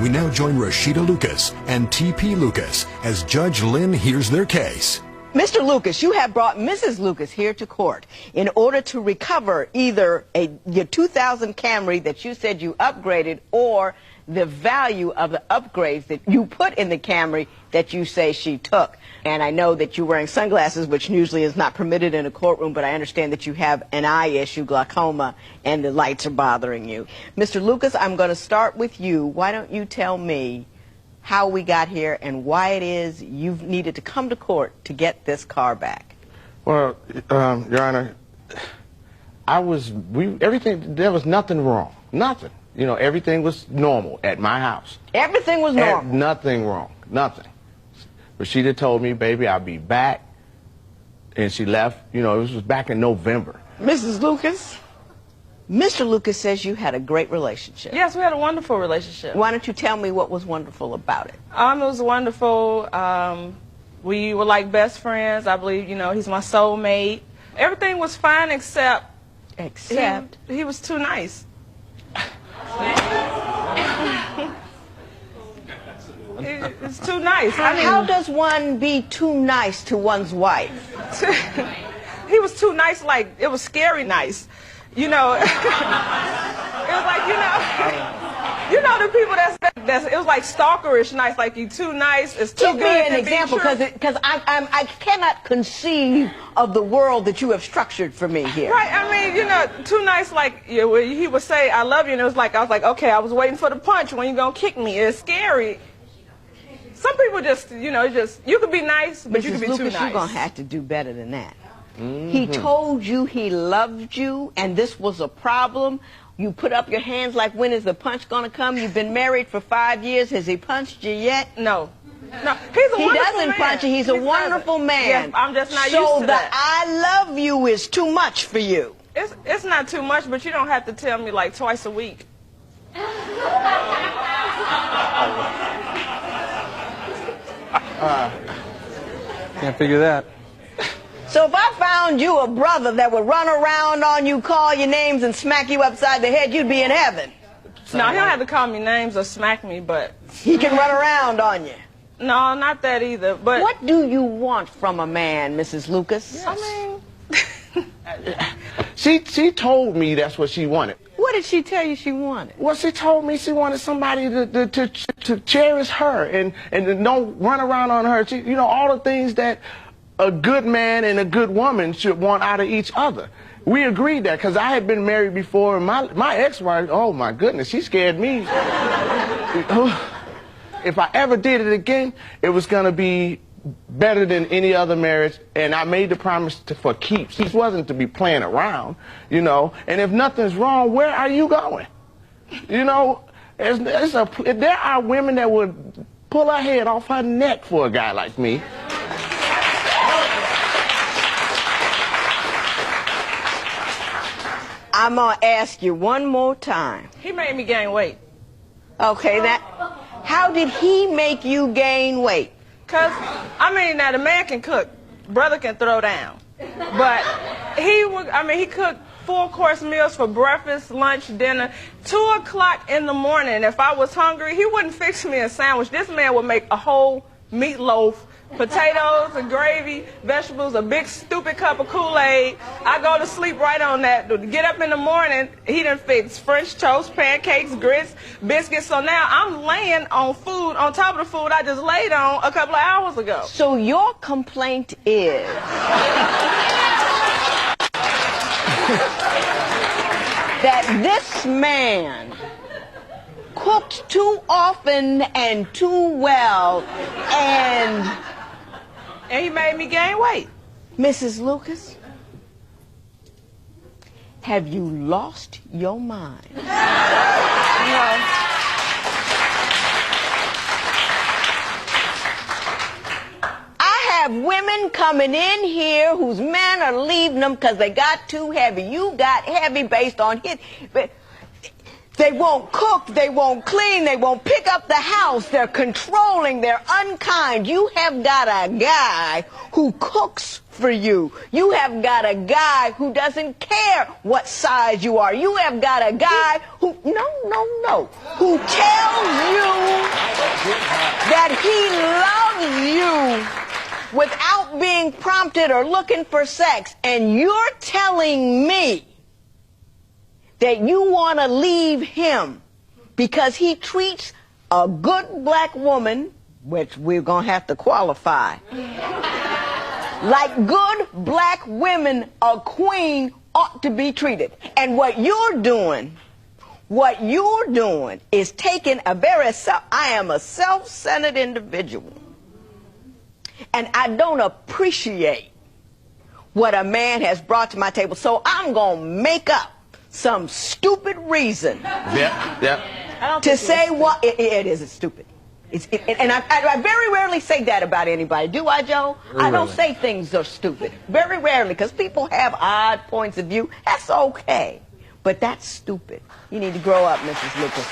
We now join Rashida Lucas and T.P. Lucas as Judge Lynn hears their case. Mr. Lucas, you have brought Mrs. Lucas here to court in order to recover either your 2000 Camry that you said you upgraded or the value of the upgrades that you put in the Camry that you say she took. And I know that you're wearing sunglasses, which usually is not permitted in a courtroom, but I understand that you have an eye issue, glaucoma, and the lights are bothering you. Mr. Lucas, I'm going to start with you. Why don't you tell me how we got here and why it is you've needed to come to court to get this car back? Well, Your Honor, there was nothing wrong. Nothing. You know, everything was normal at my house. Everything was normal? Nothing wrong. Nothing. Rashida told me, baby, I'll be back. And she left. You know, this was back in November. Mrs. Lucas, Mr. Lucas says you had a great relationship. Yes, we had a wonderful relationship. Why don't you tell me what was wonderful about it? It was wonderful. We were like best friends. I believe, you know, he's my soulmate. Everything was fine except... Except? He was too nice. It's too nice. I mean, how does one be too nice to one's wife? He was too nice, like, it was scary nice. You know, it was like, you know the people it was like stalkerish nice, like you too nice, it's too good. Give me an example, because I cannot conceive of the world that you have structured for me here. Right, I mean, you know, too nice, like, he would say, I love you, and it was like, I was like, okay, I was waiting for the punch, when you gonna kick me? It's scary. Some people just, you know, you could be nice, but you could be Lucas, too nice. You're gonna have to do better than that. He told you he loved you, and this was a problem. You put up your hands like, when is the punch going to come? You've been married for 5 years. Has he punched you yet? No. No, he's a wonderful man. He doesn't punch you. He's a wonderful man. Yes, I'm just not used So to the that. I love you is too much for you. It's not too much, but you don't have to tell me like twice a week. Can't figure that. So if I found you a brother that would run around on you, call your names, and smack you upside the head, you'd be in heaven. No, he don't have to call me names or smack me, but... He can run around on you. No, not that either, but... What do you want from a man, Mrs. Lucas? Yes. I mean... She told me that's what she wanted. What did she tell you she wanted? Well, she told me she wanted somebody to cherish her and don't run around on her. You know, all the things that a good man and a good woman should want out of each other. We agreed that because I had been married before, and my ex-wife, oh my goodness, she scared me. If I ever did it again, it was going to be better than any other marriage, and I made the promise for keeps. It wasn't to be playing around, you know, and if nothing's wrong, where are you going? You know, there are women that would pull her head off her neck for a guy like me. I'm going to ask you one more time. He made me gain weight. Okay, how did he make you gain weight? Because, I mean, now the man can cook. Brother can throw down. But he cooked full-course meals for breakfast, lunch, dinner. 2 o'clock in the morning, if I was hungry, he wouldn't fix me a sandwich. This man would make a whole meatloaf, potatoes and gravy, vegetables, a big stupid cup of Kool-Aid. I go to sleep right on that. Get up in the morning, he done fix French toast, pancakes, grits, biscuits. So now I'm laying on food on top of the food I just laid on a couple of hours ago. So your complaint is that this man cooked too often and too well, and he made me gain weight. Mrs. Lucas, have you lost your mind? No. I have women coming in here whose men are leaving them because they got too heavy. You got heavy based on his... They won't cook, they won't clean, they won't pick up the house, they're controlling, they're unkind. You have got a guy who cooks for you. You have got a guy who doesn't care what size you are. You have got a guy who, who tells you that he loves you without being prompted or looking for sex, and you're telling me that you want to leave him because he treats a good black woman, which we're going to have to qualify, like good black women, a queen ought to be treated. And what you're doing is taking I am a self-centered individual. And I don't appreciate what a man has brought to my table. So I'm going to make up some stupid reason to say what it is stupid. And I very rarely say that about anybody. Do I, Joe? I don't say things are stupid. Very rarely, because people have odd points of view. That's okay. But that's stupid. You need to grow up, Mrs. Lucas.